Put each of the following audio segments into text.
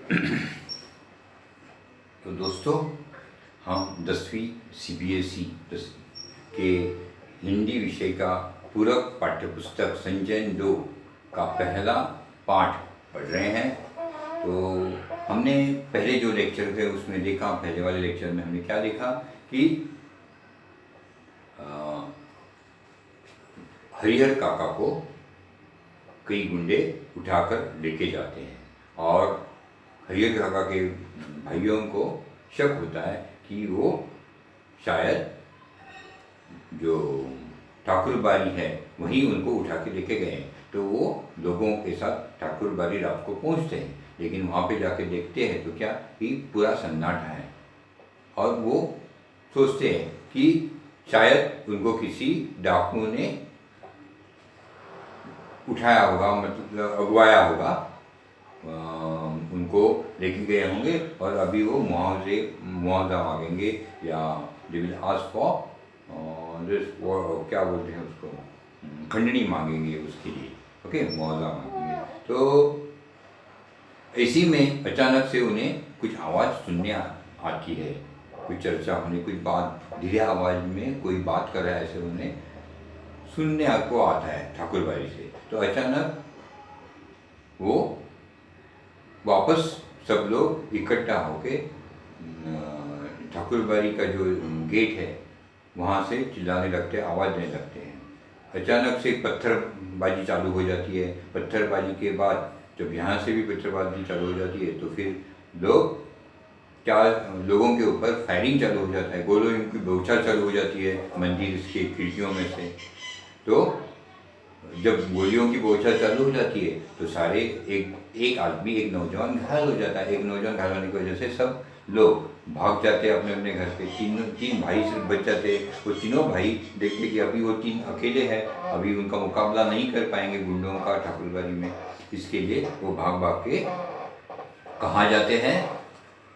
तो दोस्तों, हम 10वीं CBSE के हिंदी विषय का पूरक पाठ्यपुस्तक संजय 2 का पहला पाठ पढ़ रहे हैं। तो हमने पहले जो लेक्चर थे उसमें देखा, पहले वाले लेक्चर में हमने क्या देखा कि हरिहर काका को कई गुंडे उठाकर लेके जाते हैं और हरिहर काका के भाइयों को शक होता है कि वो शायद जो ठाकुर बारी है वहीं उनको उठा के लेके गए हैं। तो वो लोगों के साथ ठाकुर बारी रात को पहुंचते हैं, लेकिन वहाँ पे जाके देखते हैं तो क्या कि पूरा सन्नाटा है और वो सोचते हैं कि शायद उनको किसी डाकू ने उठाया होगा, मतलब अगवाया होगा, उनको लेके गए होंगे और अभी वो मुआवजा मांगेंगे या दे विल आस्क फॉर क्या बोलते हैं उसको, खंडनी मांगेंगे उसके लिए, ओके, मुआवजा मांगेंगे। तो इसी में अचानक से उन्हें कुछ आवाज़ सुनने आती है, कुछ चर्चा होने, कुछ बात धीरे आवाज़ में कोई बात कर रहा है, ऐसे उन्हें सुनने को आता है ठाकुर बारी से। तो अचानक वो वापस सब लोग इकट्ठा होके ठाकुर बारी का जो गेट है वहाँ से चिल्लाने लगते हैं, आवाज़ देने लगते हैं। अचानक से पत्थरबाजी चालू हो जाती है। पत्थरबाजी के बाद जब यहाँ से भी पत्थरबाजी चालू हो जाती है तो फिर लोगों के ऊपर फायरिंग चालू हो जाता है, गोलों की बौछार चालू हो जाती है मंदिर के खिड़कियों में से। तो जब गोलियों की बौछार चालू हो जाती है तो सारे एक आदमी, एक नौजवान घायल हो जाता है। एक नौजवान घायल होने की वजह से सब लोग भाग जाते हैं अपने अपने घर पे। तीन भाई सिर्फ बच जाते हैं। वो तीनों भाई देखते कि अभी वो तीन अकेले हैं, अभी उनका मुकाबला नहीं कर पाएंगे गुंडों का ठाकुरबाड़ी में। इसके लिए वो भाग भाग के कहाँ जाते हैं,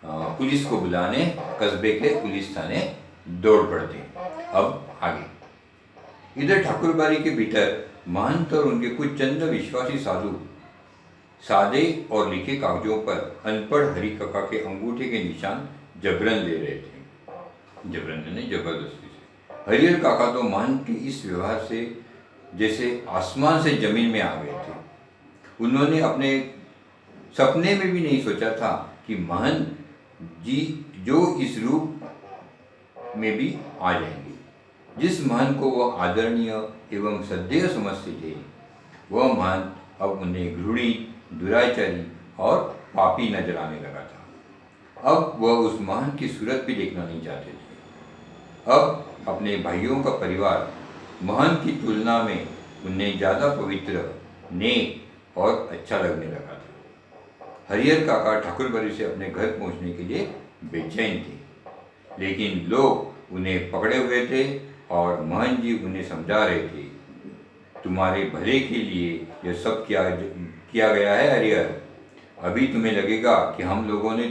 पुलिस को बुलाने कस्बे के पुलिस थाने दौड़ पड़ते हैं। अब आगे इधर ठाकुरबाड़ी के भीतर महंत और उनके कुछ चंद विश्वासी साधु सादे और लिखे कागजों पर अनपढ़ हरि काका के अंगूठे के निशान जबरन ले रहे थे। जबरन यानी जबरदस्ती से। हरिहर काका तो महंत के इस व्यवहार से जैसे आसमान से जमीन में आ गए थे। उन्होंने अपने सपने में भी नहीं सोचा था कि महंत जी जो इस रूप में भी आ जाएंगे। जिस महंत को वह आदरणीय एवं श्रद्धेय समझते थे, वह महंत अब उन्हें घृणित, दुराचारी और पापी नजर आने लगा था। अब वह उस महंत की सूरत भी देखना नहीं चाहते थे। अब अपने भाइयों का परिवार महंत की तुलना में उन्हें ज़्यादा पवित्र, नेक और अच्छा लगने लगा था। हरिहर काका ठाकुरबाड़ी से अपने घर पहुंचने के लिए बेचैन थे, लेकिन लोग उन्हें पकड़े हुए थे और महंत जी उन्हें समझा रहे थे, तुम्हारे भले के लिए यह सब किया गया है हरिहर। अभी तुम्हें लगेगा कि हम लोगों ने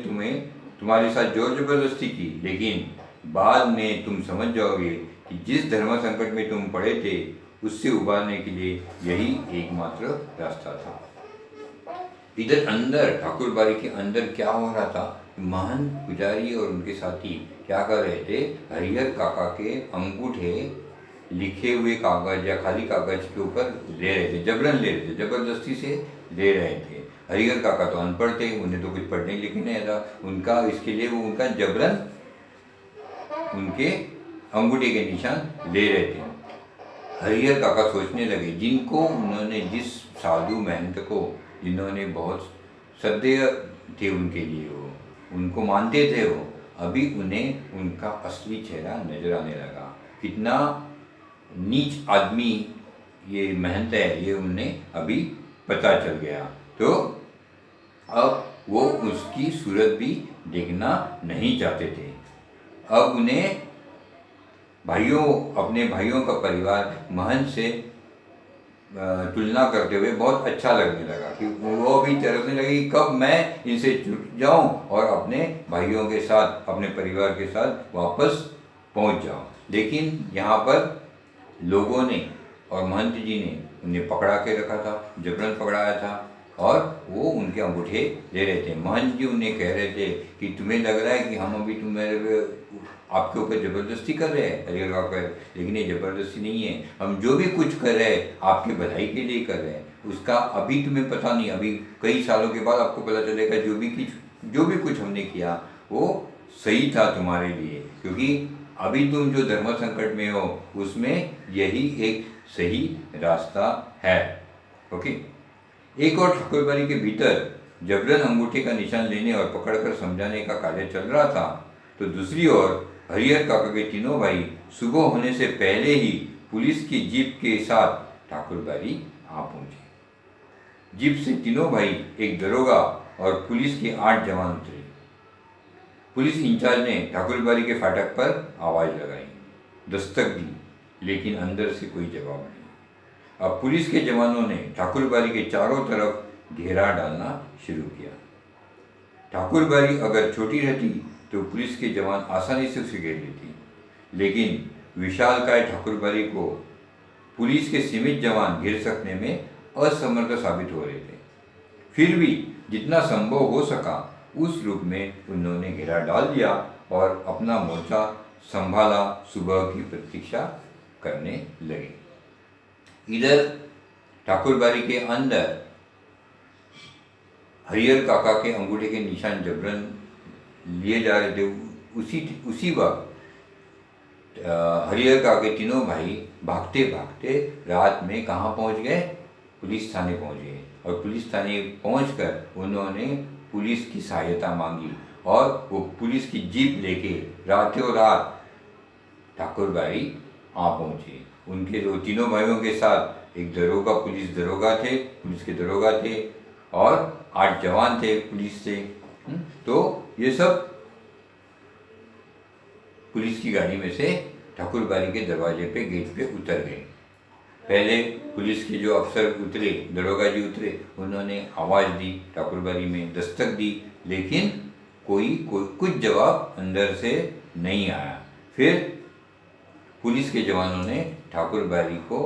तुम्हारे साथ जोर जबरदस्ती की, लेकिन बाद में तुम समझ जाओगे कि जिस धर्म संकट में तुम पड़े थे उससे उबारने के लिए यही एकमात्र रास्ता था। इधर अंदर ठाकुरबाड़ी के अंदर क्या हो रहा था, महंत, पुजारी और उनके साथी क्या कर रहे थे, हरिहर काका के अंगूठे लिखे हुए कागज या खाली कागज के ऊपर ले रहे थे, जबरन ले रहे थे, जबरदस्ती से ले रहे थे। हरिहर काका तो अनपढ़ थे, उन्हें तो कुछ पढ़ने लिखने नहीं आता उनका, इसके लिए वो उनका जबरन उनके अंगूठे के निशान ले रहे थे। हरिहर काका सोचने लगे, जिनको उन्होंने, जिस साधु महंत को जिन्होंने बहुत श्रद्धेय थे उनके लिए, वो उनको मानते थे, वो अभी उन्हें उनका असली चेहरा नजर आने लगा। कितना नीच आदमी ये महंत है, ये उन्हें अभी पता चल गया। तो अब वो उसकी सूरत भी देखना नहीं चाहते थे। अब उन्हें अपने भाइयों का परिवार महंत से तुलना करते हुए बहुत अच्छा लगने लगा कि वो भी तरसने लगे कि कब मैं इनसे छूट जाऊं और अपने भाइयों के साथ, अपने परिवार के साथ वापस पहुंच जाऊं। लेकिन यहाँ पर लोगों ने और महंत जी ने उन्हें पकड़ा के रखा था, जबरन पकड़ाया था और वो उनके अंगूठे ले रहे थे। महंत जी उन्हें कह रहे थे कि तुम्हें लग रहा है कि हम अभी आपके ऊपर ज़बरदस्ती कर रहे हैं हरिहर काका, लेकिन ये ज़बरदस्ती नहीं है, हम जो भी कुछ कर रहे हैं आपके भलाई के लिए कर रहे हैं। उसका अभी तुम्हें पता नहीं, अभी कई सालों के बाद आपको पता चलेगा जो भी कुछ हमने किया वो सही था तुम्हारे लिए, क्योंकि अभी तुम जो धर्म संकट में हो उसमें यही एक सही रास्ता है। ओके। एक और ठाकुरबाड़ी के भीतर जबरन अंगूठे का निशान लेने और पकड़कर समझाने का कार्य चल रहा था, तो दूसरी ओर हरिहर काका के तीनों भाई सुबह होने से पहले ही पुलिस की जीप के साथ ठाकुरबाड़ी आ पहुंचे। जीप से तीनों भाई, एक दरोगा और पुलिस के 8 जवान उतरे। पुलिस इंचार्ज ने ठाकुरबाड़ी के फाटक पर आवाज़ लगाई, दस्तक दी, लेकिन अंदर से कोई जवाब नहीं। अब पुलिस के जवानों ने ठाकुरबाड़ी के चारों तरफ घेरा डालना शुरू किया। ठाकुरबाड़ी अगर छोटी रहती तो पुलिस के जवान आसानी से उसे घेर लेती, लेकिन विशालकाय ठाकुरबाड़ी को पुलिस के सीमित जवान घेर सकने में असमर्थ साबित हो रहे थे। फिर भी जितना संभव हो सका उस रूप में उन्होंने घेरा डाल दिया और अपना मोर्चा संभाला, सुबह की प्रतीक्षा करने लगे। इधर ठाकुरबाड़ी के अंदर हरिहर काका के अंगूठे के निशान जबरन लिए जा रहे थे। उसी वक्त हरिहर काका के तीनों भाई भागते भागते रात में कहाँ पहुँच गए? पुलिस थाने पहुँच गए। और पुलिस थाने पहुँचकर उन्होंने पुलिस की सहायता मांगी और वो पुलिस की जीप लेके रातों रात ठाकुरबाड़ी आ पहुँचे। उनके तीनों भाइयों के साथ एक दरोगा, पुलिस के दरोगा थे और 8 जवान थे पुलिस से। तो ये सब पुलिस की गाड़ी में से ठाकुरबाड़ी के दरवाजे पे, गेट पे उतर गए। पहले पुलिस के जो अफसर उतरे, दरोगा जी उतरे, उन्होंने आवाज़ दी, ठाकुरबाड़ी में दस्तक दी, लेकिन कोई कुछ जवाब अंदर से नहीं आया। फिर पुलिस के जवानों ने ठाकुरबाड़ी को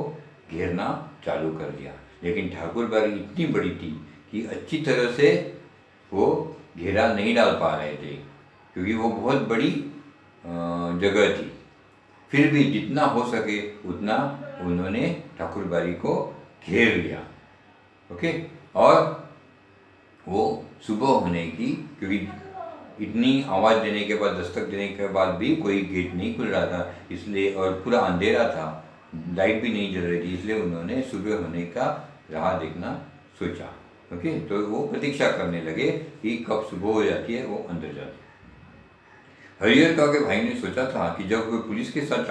घेरना चालू कर दिया, लेकिन ठाकुरबाड़ी इतनी बड़ी थी कि अच्छी तरह से वो घेरा नहीं डाल पा रहे थे, क्योंकि वो बहुत बड़ी जगह थी। फिर भी जितना हो सके उतना उन्होंने ठाकुरबाड़ी को घेर लिया। ओके। और वो सुबह होने की, क्योंकि इतनी आवाज़ देने के बाद, दस्तक देने के बाद भी कोई गेट नहीं खुल रहा था, इसलिए, और पूरा अंधेरा था, लाइट भी नहीं जल रही थी, इसलिए उन्होंने सुबह होने का राह देखना सोचा। ओके। तो वो प्रतीक्षा करने लगे कि कब सुबह हो जाती है, वो अंदर जाते। हरिहर काका के भाई ने सोचा था कि जब वे पुलिस के साथ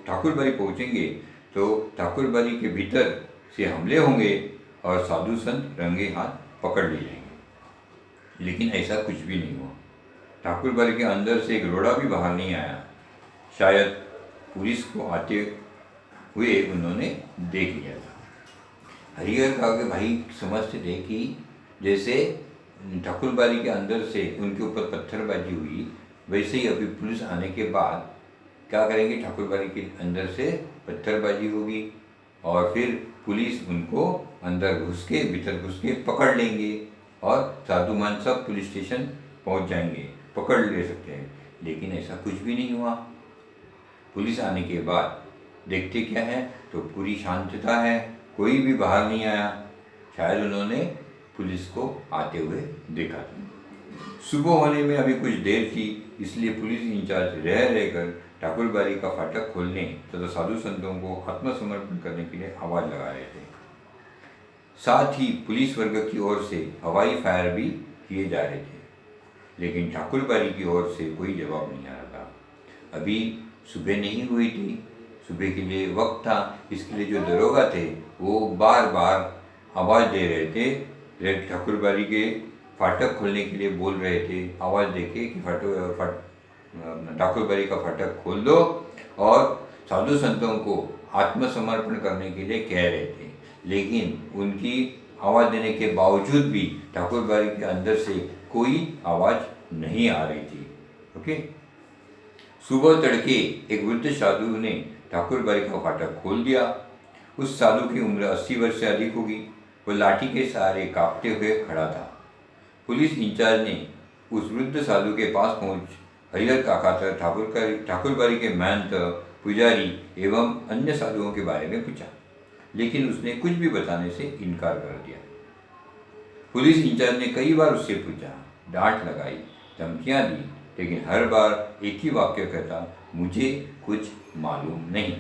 ठाकुरबाड़ी पहुंचेंगे तो ठाकुरबाड़ी के भीतर से हमले होंगे और साधु संत रंगे हाथ पकड़ लिए जाएंगे, लेकिन ऐसा कुछ भी नहीं हुआ। ठाकुरबाड़ी के अंदर से एक रोड़ा भी बाहर नहीं आया। शायद पुलिस को आते हुए उन्होंने देख लिया था। हरिहर काका के भाई समझते थे कि जैसे ठाकुरबाड़ी के अंदर से उनके ऊपर पत्थरबाजी हुई, वैसे ही अभी पुलिस आने के बाद क्या करेंगे, ठाकुरबाड़ी के अंदर से पत्थरबाजी होगी और फिर पुलिस उनको भीतर घुस के पकड़ लेंगे और साधुमान सब पुलिस स्टेशन पहुंच जाएंगे, पकड़ ले सकते हैं। लेकिन ऐसा कुछ भी नहीं हुआ। पुलिस आने के बाद देखते क्या है, तो पूरी शांतता है, कोई भी बाहर नहीं आया। शायद उन्होंने पुलिस को आते हुए देखा था। सुबह होने में अभी कुछ देर थी, इसलिए पुलिस इंचार्ज रहकर ठाकुरबाड़ी का फाटक खोलने तथा साधु संतों को आत्मसमर्पण करने के लिए आवाज़ लगा रहे थे। साथ ही पुलिस वर्ग की ओर से हवाई फायर भी किए जा रहे थे, लेकिन ठाकुरबाड़ी की ओर से कोई जवाब नहीं आ रहा था। अभी सुबह नहीं हुई थी, सुबह के लिए वक्त था, इसके लिए जो दरोगा थे वो बार बार आवाज़ दे रहे थे, ठाकुरबाड़ी के फाटक खोलने के लिए बोल रहे थे, आवाज़ देके कि ठाकुरबाड़ी का फाटक खोल दो, और साधु संतों को आत्मसमर्पण करने के लिए कह रहे थे। लेकिन उनकी आवाज़ देने के बावजूद भी ठाकुरबाड़ी के अंदर से कोई आवाज़ नहीं आ रही थी। ओके। सुबह तड़के एक वृद्ध साधु ने ठाकुरबाड़ी का फाटक खोल दिया। उस साधु की उम्र 80 वर्ष से अधिक होगी। वो लाठी के सहारे कांपते हुए खड़ा था। पुलिस इंचार्ज ने उस वृद्ध साधु के पास पहुंच हरिहर काका ठाकुरबाड़ी के महंत, पुजारी एवं अन्य साधुओं के बारे में पूछा, लेकिन उसने कुछ भी बताने से इनकार कर दिया। पुलिस इंचार्ज ने कई बार उससे पूछा, डांट लगाई, धमकियां दी, लेकिन हर बार एक ही वाक्य कहता, मुझे कुछ मालूम नहीं।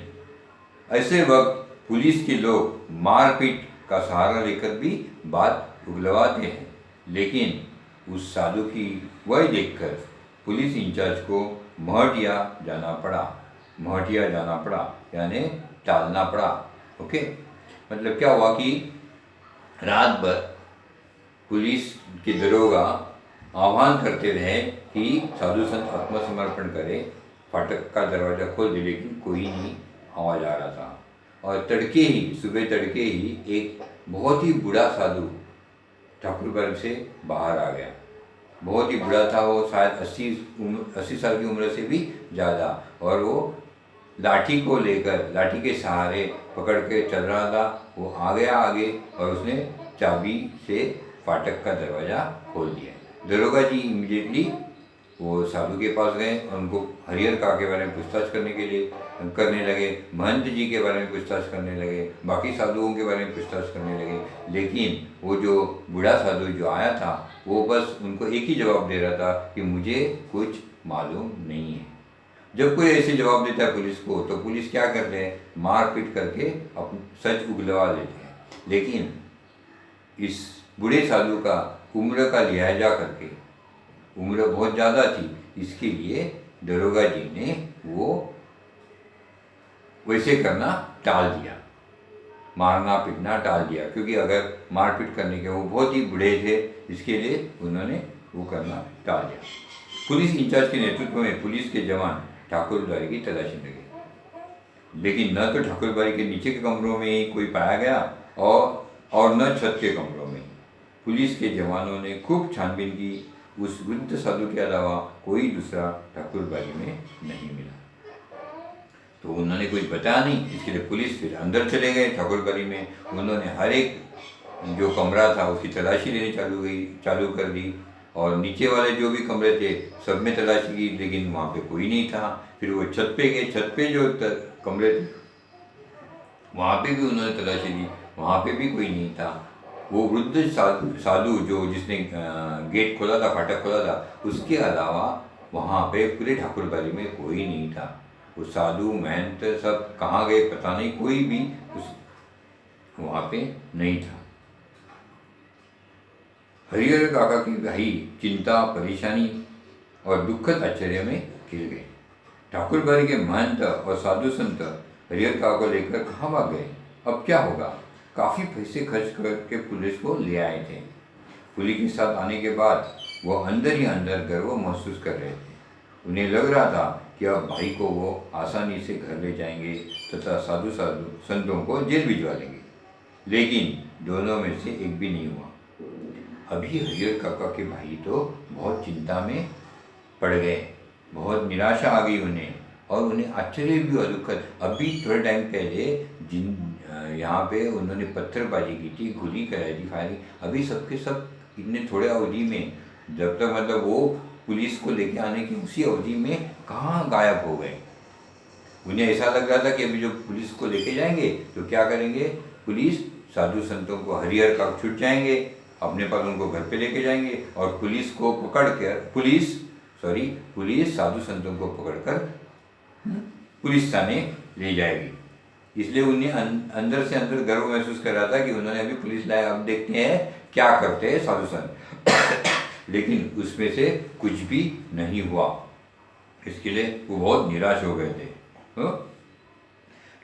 ऐसे वक्त पुलिस के लोग मारपीट का सहारा लेकर भी बात उगलवाते हैं, लेकिन उस साधु की वही देखकर पुलिस इंचार्ज को महटिया जाना पड़ा, यानी टालना पड़ा। ओके, मतलब क्या हुआ कि रात भर पुलिस के दरोगा आह्वान करते रहे कि साधु संत आत्मसमर्पण करे, फाटक का दरवाज़ा खोल दे, लेकिन कोई नहीं आवाज़ आ रहा था। और सुबह तड़के ही एक बहुत ही बूढ़ा साधु ठाकुरबाड़ी से बाहर आ गया। बहुत ही बूढ़ा था वो, शायद 80 साल की उम्र से भी ज़्यादा, और वो लाठी को लेकर, लाठी के सहारे पकड़ के चल रहा था। वो आ गया आगे और उसने चाबी से फाटक का दरवाज़ा खोल दिया। दरोगा जी इमीडिएटली वो साधु के पास गए और उनको हरिहर काका के बारे में पूछताछ करने लगे, महंत जी के बारे में पूछताछ करने लगे, बाकी साधुओं के बारे में पूछताछ करने लगे। लेकिन वो जो बूढ़ा साधु जो आया था वो बस उनको एक ही जवाब दे रहा था कि मुझे कुछ मालूम नहीं है। जब कोई ऐसे जवाब देता है पुलिस को, तो पुलिस क्या करते हैं, मारपीट करके सच उगलवा लेते हैं। लेकिन इस बूढ़े साधु का उम्र का लिहाजा करके, उम्र बहुत ज़्यादा थी, इसके लिए दरोगा जी ने वो वैसे करना टाल दिया, मारना पीटना टाल दिया, क्योंकि अगर मारपीट करने के, वो बहुत ही बूढ़े थे, इसके लिए उन्होंने वो करना टाल दिया। पुलिस इंचार्ज के नेतृत्व में पुलिस के जवान ठाकुरबाड़ी की तलाशी लगे, लेकिन न तो ठाकुरबाड़ी के नीचे के कमरों में ही कोई पाया गया और न छत के कमरों में। पुलिस के जवानों ने खूब छानबीन की, उस वृद्ध साधु के अलावा कोई दूसरा ठाकुरबाड़ी में नहीं मिला। तो उन्होंने कुछ बताया नहीं, इसके लिए पुलिस फिर अंदर चले गए ठाकुरबाड़ी में। उन्होंने हर एक जो कमरा था उसकी तलाशी लेनी चालू कर दी, और नीचे वाले जो भी कमरे थे सब में तलाशी की, लेकिन वहाँ पे कोई नहीं था। फिर वो छत पे गए, छत पे जो कमरे थे वहाँ पे भी उन्होंने तलाशी दी, वहाँ पे भी कोई नहीं था। वो वृद्ध साधु जिसने गेट खोला था, फाटक खोला था, उसके अलावा वहाँ पे पूरे ठाकुरबाड़ी में कोई नहीं था। वो साधु महंत सब कहाँ गए पता नहीं, कोई भी वहाँ पे नहीं था। हरिहर काका की भाई चिंता, परेशानी और दुखद आश्चर्य में घिर गए। ठाकुरबाड़ी के महंत और साधु संत हरिहर काका को लेकर कहाँ भाग गए, अब क्या होगा। काफ़ी पैसे खर्च करके पुलिस को ले आए थे। पुलिस के साथ आने के बाद वो अंदर ही अंदर गर्व महसूस कर रहे थे। उन्हें लग रहा था कि अब भाई को वो आसानी से घर ले जाएंगे तथा साधु संतों को जेल भिजवा देंगे, लेकिन दोनों में से एक भी नहीं हुआ। अभी हरिहर काका के भाई तो बहुत चिंता में पड़ गए, बहुत निराशा आ गई उन्हें, और उन्हें आश्चर्य भी हुआ, दुखद। अभी थोड़े टाइम पहले यहाँ पे उन्होंने पत्थरबाजी की थी, गोली कराई थी, फायरिंग, अभी सबके सब इतने थोड़े अवधि में, जब तक मतलब वो पुलिस को लेके आने की उसी अवधि में कहाँ गायब हो गए। उन्हें ऐसा लग रहा था कि अभी जो पुलिस को लेके जाएंगे तो क्या करेंगे, पुलिस साधु संतों को हरिहर का छूट जाएंगे, अपने पास उनको घर पे लेके जाएंगे, और पुलिस को पकड़कर पुलिस साधु संतों को पकड़कर पुलिस थाने ले जाएगी। इसलिए उन्हें अंदर से अंदर गर्व महसूस कर रहा था कि उन्होंने अभी पुलिस लाया, अब देखते हैं क्या करते हैं साधु संत। लेकिन उसमें से कुछ भी नहीं हुआ, इसके लिए वो बहुत निराश हो गए थे।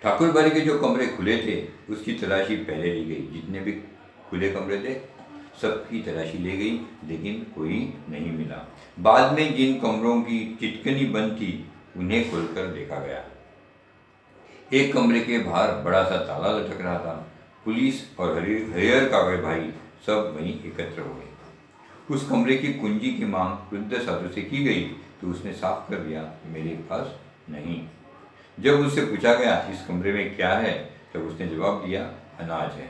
ठाकुरबाड़ी के जो कमरे खुले थे उसकी तलाशी पहले ली गई, जितने भी खुले कमरे थे सबकी तलाशी ले गई, लेकिन कोई नहीं मिला। बाद में जिन कमरों की चिटकनी बंद थी उन्हें खोलकर देखा गया। एक कमरे के बाहर बड़ा सा ताला लटक रहा था। पुलिस और हरिहर काका भाई सब वहीं एकत्र हो गए। उस कमरे की कुंजी की मांग वृद्ध साधु से की गई तो उसने साफ कर दिया, मेरे पास नहीं। जब उससे पूछा गया इस कमरे में क्या है, तब उसने जवाब दिया, अनाज है।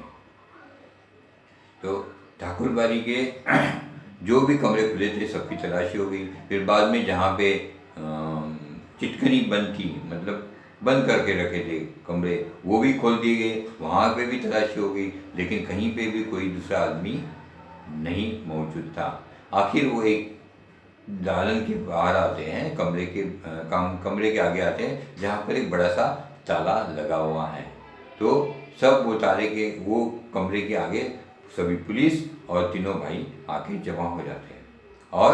तो ठाकुर बाड़ी के जो भी कमरे खुले थे सबकी तलाशी हो गई। फिर बाद में जहाँ पे चिटकनी बंद थी, मतलब बंद करके रखे थे कमरे, वो भी खोल दिए गए, वहाँ पे भी तलाशी हो गई, लेकिन कहीं पे भी कोई दूसरा आदमी नहीं मौजूद था। आखिर वो एक दालन के बाहर आते हैं, कमरे के आगे आते हैं जहाँ पर एक बड़ा सा ताला लगा हुआ है। तो सब वो कमरे के आगे सभी पुलिस और तीनों भाई आके जमा हो जाते हैं और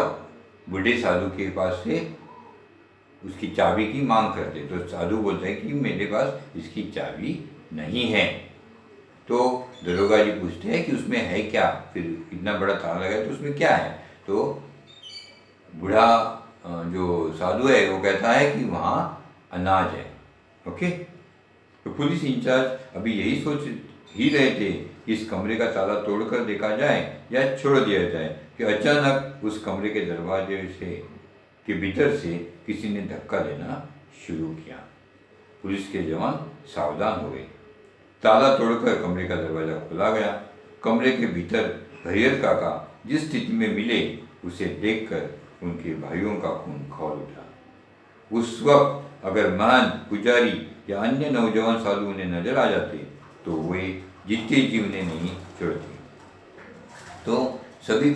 बूढ़े साधु के पास से उसकी चाबी की मांग करते। तो साधु बोलते हैं कि मेरे पास इसकी चाबी नहीं है। तो दरोगा जी पूछते हैं कि उसमें है क्या, फिर इतना बड़ा ताला लगा है तो उसमें क्या है। तो बूढ़ा जो साधु है वो कहता है कि वहाँ अनाज है। ओके, तो पुलिस इंचार्ज अभी यही सोच ही रहे थे कि इस कमरे का ताला तोड़कर देखा जाए या छोड़ दिया जाए कि अचानक उस कमरे के दरवाजे के भीतर से किसी ने धक्का देना शुरू किया। पुलिस के जवान सावधान हो गए। ताला तोड़कर कमरे का दरवाजा खोला गया। कमरे के भीतर हरिहर काका जिस स्थिति में मिले उसे देखकर उनके भाइयों का खून खौल उठा। उस वक्त अगर महंत, पुजारी या अन्य नौजवान साधु उन्हें नजर आ जाते तो वे जीते जी उन्हें नहीं छोड़ते। तो सभी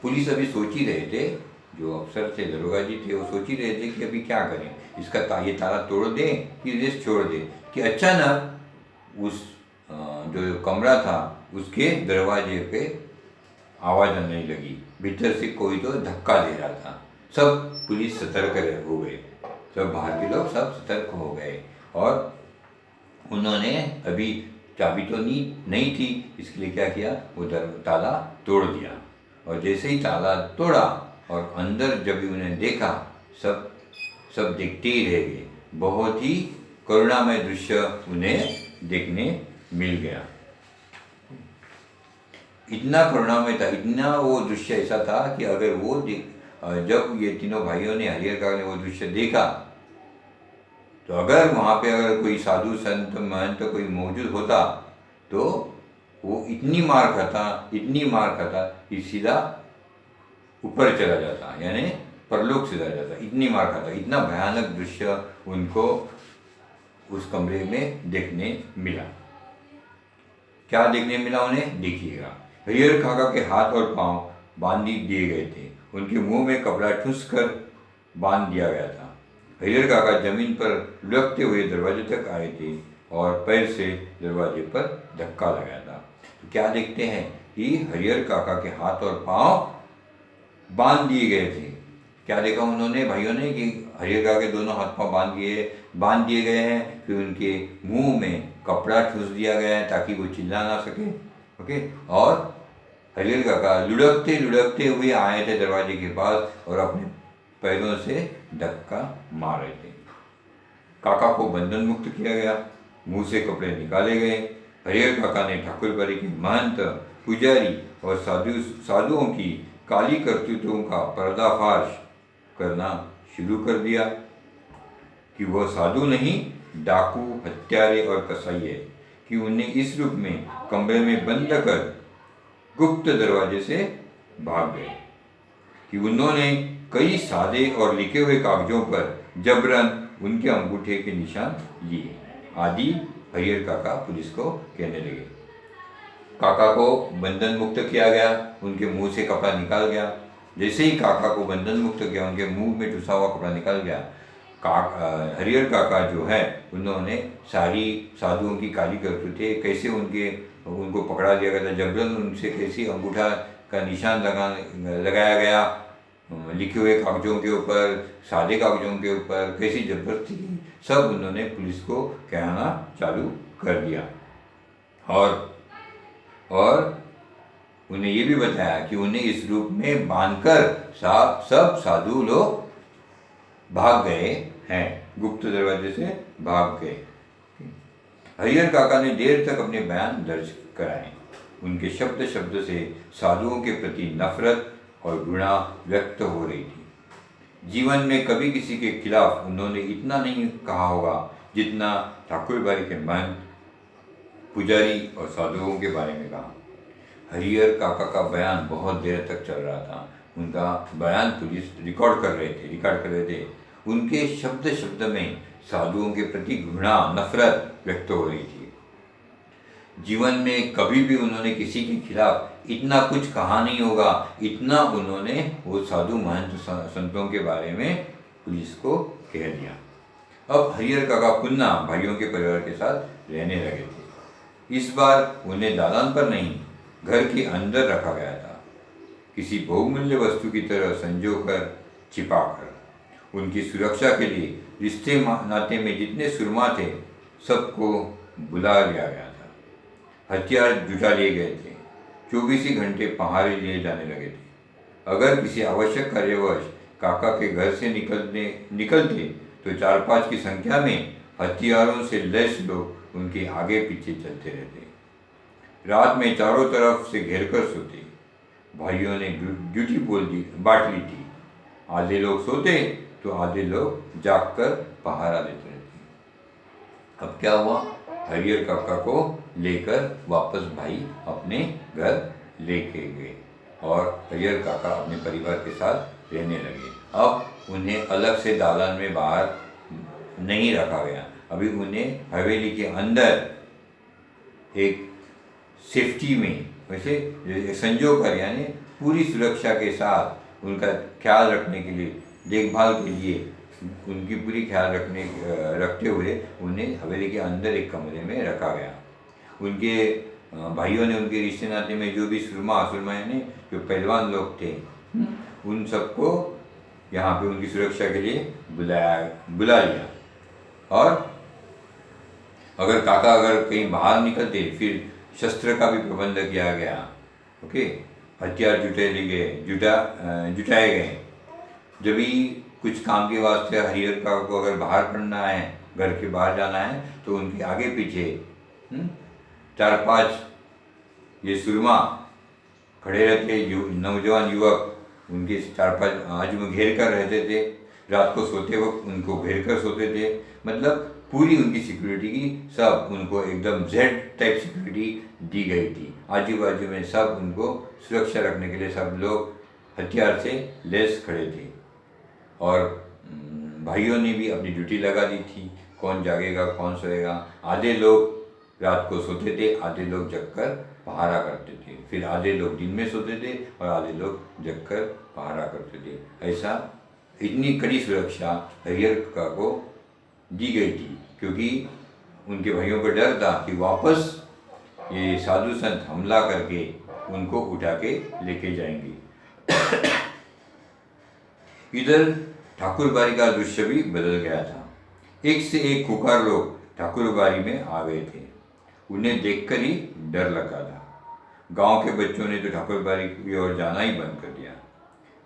पुलिस अभी सोच ही रहे थे, जो अफसर थे, दरोगा जी थे, वो सोच ही रहे थे कि अभी क्या करें, इसका ये ताला तोड़ दें कि रेस छोड़ दें। कि अचानक उस जो कमरा था उसके दरवाजे पे आवाज़ आने लगी। भीतर से कोई तो धक्का दे रहा था। सब पुलिस सतर्क हो गए, सब बाहर के लोग सब सतर्क हो गए और उन्होंने अभी चाबी तो नहीं थी, इसके लिए क्या किया, वो ताला तोड़ दिया। और जैसे ही ताला तोड़ा और अंदर जब उन्हें देखा, सब देखते ही रह गए। बहुत ही करुणामय दृश्य उन्हें देखने मिल गया। इतना करुणामय था, इतना वो दृश्य ऐसा था कि अगर जब ये तीनों भाइयों ने, हरिहर काका ने वो दृश्य देखा तो अगर वहाँ पे अगर कोई साधु संत महंत कोई मौजूद होता तो वो इतनी मार खाता कि सीधा ऊपर चला जाता, यानी परलोक से जाता, इतनी मार खाता। इतना भयानक दृश्य उनको उस कमरे में देखने मिला। क्या देखने मिला उन्हें, देखिएगा। हरिहर काका के हाथ और पांव बांध दिए गए थे, उनके मुंह में कपड़ा ठूस कर बांध दिया गया था। हरिहर काका जमीन पर लुढ़कते हुए दरवाजे तक आए थे और पैर से दरवाजे पर धक्का लगाया था। तो क्या देखते हैं कि हरिहर काका के हाथ और पांव बांध दिए गए थे। क्या देखा उन्होंने, भाइयों ने, कि हरिहर काका के दोनों हाथ पांव बांध दिए गए हैं। फिर उनके मुंह में कपड़ा ठूस दिया गया है ताकि वो चिल्ला ना सके। ओके, और हरिहर काका लुढ़कते हुए आए थे दरवाजे के पास और अपने पैरों से धक्का मार रहे थे। काका को बंधन मुक्त किया गया, मुंह से कपड़े निकाले गए। हरिहर काका ने ठाकुरबाड़ी के महंत, पुजारी और साधुओं की काली करतूतों का पर्दाफाश करना शुरू कर दिया कि वह साधु नहीं, डाकू, हत्यारे और कसाई है। कि उन्हें इस रूप में कमरे में बंद कर गुप्त दरवाजे से भाग गए। कि उन्होंने कई सादे और लिखे हुए कागजों पर जबरन उनके अंगूठे के निशान लिए आदि हरिहर काका पुलिस को कहने लगे। काका को बंधन मुक्त किया गया, उनके मुंह से कपड़ा निकाल गया। जैसे ही काका को बंधन मुक्त किया, उनके मुंह में ठुसा हुआ कपड़ा निकल गया। हरिहर काका जो है उन्होंने सारी साधुओं की काली करतूतें, कैसे उनको पकड़ा दिया गया था, जबरन उनसे कैसे अंगूठा का निशान लगाया गया लिखे हुए कागजों के ऊपर, सादे कागजों के ऊपर, कैसी जबरदस्ती की, सब उन्होंने पुलिस को कहना चालू कर दिया। और उन्हें ये भी बताया कि उन्हें इस रूप में बांधकर सब साधु लोग भाग गए हैं, गुप्त दरवाजे से भाग गए। हरिहर काका ने देर तक अपने बयान दर्ज कराए। उनके शब्द से साधुओं के प्रति नफरत और घृणा व्यक्त हो रही थी। जीवन में कभी किसी के खिलाफ उन्होंने इतना नहीं कहा होगा जितना ठाकुरबाड़ी के महंत, पुजारी और साधुओं के बारे में कहा। हरिहर काका का बयान बहुत देर तक चल रहा था। उनका बयान पुलिस रिकॉर्ड कर रहे थे। उनके शब्द शब्द में साधुओं के प्रति घृणा, नफरत व्यक्त हो रही थी। जीवन में कभी भी उन्होंने किसी के खिलाफ इतना कुछ कहा नहीं होगा, इतना उन्होंने वो साधु महंत संतों के बारे में पुलिस को कह दिया। अब हरिहर काका पुन्ना भाइयों के परिवार के साथ रहने लगे थे। इस बार उन्हें दालान पर नहीं, घर के अंदर रखा गया था, किसी बहुमूल्य वस्तु की तरह संजोकर, छिपाकर। उनकी सुरक्षा के लिए रिश्ते नाते में जितने सुरमा थे सबको बुला लिया गया था। हथियार जुटा लिए गए थे। 24 घंटे पहारे लिए जाने लगे थे। अगर किसी आवश्यक कार्यवश काका के घर से निकलते तो 4-5 की संख्या में हथियारों से लैस लोग उनके आगे पीछे चलते रहते। रात में चारों तरफ से घेर कर सोते। भाइयों ने ड्यूटी बांट ली थी। आधे लोग सोते तो आधे लोग जागकर पहारा देते रहते। अब क्या हुआ, हरिहर काका को लेकर वापस भाई अपने घर लेके गए और हरिहर काका अपने परिवार के साथ रहने लगे। अब उन्हें अलग से दालान में बाहर नहीं रखा गया। अभी उन्हें हवेली के अंदर एक सेफ्टी में, वैसे संजो कर, यानी पूरी सुरक्षा के साथ उनका ख्याल रखने के लिए, देखभाल के लिए उनकी पूरी ख्याल रखते हुए उन्हें हवेली के अंदर एक कमरे में रखा गया। उनके भाइयों ने उनके रिश्ते नाते में जो भी सुरमा यानी जो पहलवान लोग थे, उन सबको यहाँ पे उनकी सुरक्षा के लिए बुला लिया। और अगर काका अगर कहीं बाहर निकलते फिर शस्त्र का भी प्रबंध किया गया। ओके, हथियार जुटाए गए। जब भी कुछ काम के वास्ते हरिहर काका को अगर बाहर पड़ना है, घर के बाहर जाना है, तो उनके आगे पीछे 4-5 ये सुरमा खड़े रहते। नौजवान युवक उनके 4-5 आजू में घेर कर रहते थे। रात को सोते वक्त उनको घेर कर सोते थे। मतलब पूरी उनकी सिक्योरिटी की, सब उनको एकदम जेड टाइप सिक्योरिटी दी गई थी। आजू बाजू में सब उनको सुरक्षा रखने के लिए सब लोग हथियार से लैस खड़े थे। और भाइयों ने भी अपनी ड्यूटी लगा दी थी, कौन जागेगा कौन सोएगा। आधे लोग रात को सोते थे, आधे लोग जगकर पहारा करते थे। फिर आधे लोग दिन में सोते थे और आधे लोग जगकर पहारा करते थे। ऐसा इतनी कड़ी सुरक्षा हरिहर काका को दी गई थी, क्योंकि उनके भाइयों को डर था कि वापस ये साधु संत हमला करके उनको उठा के लेके जाएंगे। इधर ठाकुरबाड़ी का दृश्य भी बदल गया था। एक से एक खुकार लोग ठाकुरबाड़ी में आ गए थे। उन्हें देखकर ही डर लगा था। गांव के बच्चों ने तो ठाकुरबाड़ी की ओर जाना ही बंद कर दिया।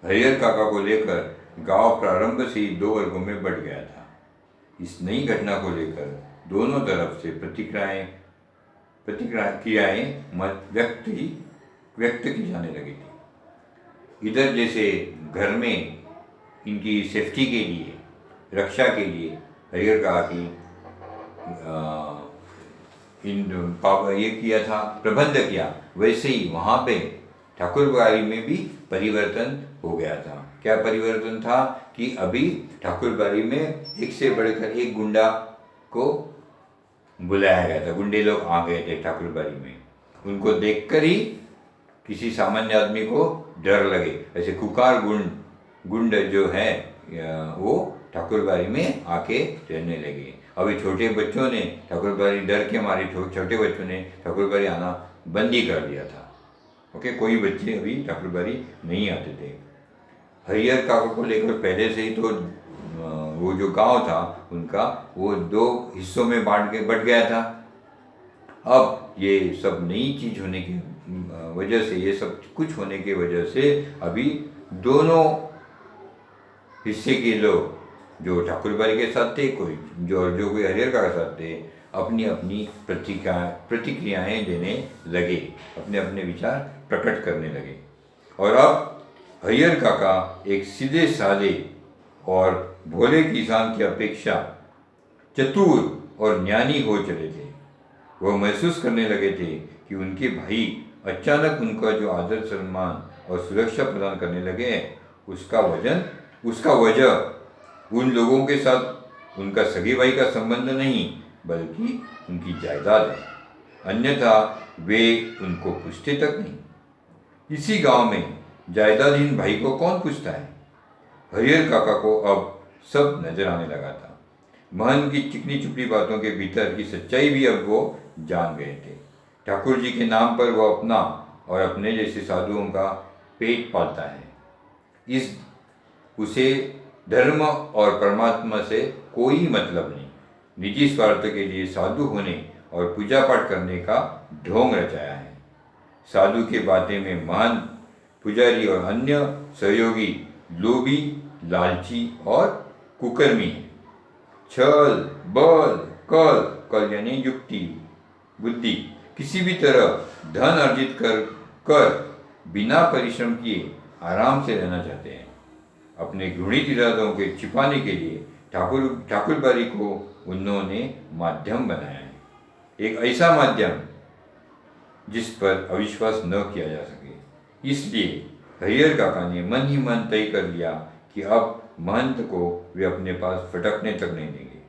हरिहर काका को लेकर गांव प्रारंभ से ही 2 वर्गों में बंट गया था। इस नई घटना को लेकर दोनों तरफ से प्रतिक्रियाएं व्यक्त की जाने लगी थी। इधर जैसे घर में इनकी सेफ्टी के लिए, रक्षा के लिए हरिहर काका की ये किया था, प्रबंध किया, वैसे ही वहाँ पे ठाकुरबाड़ी में भी परिवर्तन हो गया था। क्या परिवर्तन था कि अभी ठाकुरबाड़ी में एक से बढ़कर एक गुंडा को बुलाया गया था। गुंडे लोग आ गए थे ठाकुरबाड़ी में। उनको देखकर ही किसी सामान्य आदमी को डर लगे। ऐसे खुकार गुंड जो है वो ठाकुरबाड़ी में आके रहने लगे। अभी छोटे बच्चों ने ठाकुरबाड़ी, डर के मारे छोटे बच्चों ने ठाकुरबाड़ी आना बंद ही कर दिया था। ओके, कोई बच्चे अभी ठाकुरबाड़ी नहीं आते थे। हरिहर काका को लेकर पहले से ही तो वो जो गांव था उनका, वो 2 हिस्सों में बट गया था। अब ये सब नई चीज होने की वजह से, ये सब कुछ होने की वजह से अभी दोनों हिस्से के लोग, जो ठाकुरबाड़ी के साथ थे, जो कोई हरिहर काका के साथ थे, अपनी अपनी प्रतिक्रियाएं देने लगे, अपने अपने विचार प्रकट करने लगे। और अब हरिहर काका एक सीधे साधे और भोले किसान की अपेक्षा चतुर और ज्ञानी हो चले थे। वह महसूस करने लगे थे कि उनके भाई अचानक उनका जो आदर सम्मान और सुरक्षा प्रदान करने लगे, उसका वजह उन लोगों के साथ उनका सगे भाई का संबंध नहीं बल्कि उनकी जायदाद है, अन्यथा वे उनको पूछते तक नहीं। इसी गांव में जायदादहीन भाई को कौन पूछता है? हरिहर काका को अब सब नजर आने लगा था। महन की चिकनी चुपड़ी बातों के भीतर की सच्चाई भी अब वो जान गए थे। ठाकुर जी के नाम पर वो अपना और अपने जैसे साधुओं का पेट पालता है। उसे धर्म और परमात्मा से कोई मतलब नहीं। निजी स्वार्थ के लिए साधु होने और पूजा पाठ करने का ढोंग रचाया है। साधु के बातें में महान पुजारी और अन्य सहयोगी लोभी, लालची और कुकर्मी हैं। छल, बल, कल यानी युक्ति, बुद्धि, किसी भी तरह धन अर्जित कर बिना परिश्रम किए आराम से रहना चाहते हैं। अपने घृणित इरादों के छिपाने के लिए ठाकुरबाड़ी को उन्होंने माध्यम बनाया है, एक ऐसा माध्यम जिस पर अविश्वास न किया जा सके। इसलिए हरिहर काका ने मन ही मन तय कर लिया कि अब महंत को वे अपने पास फटकने तक नहीं देंगे।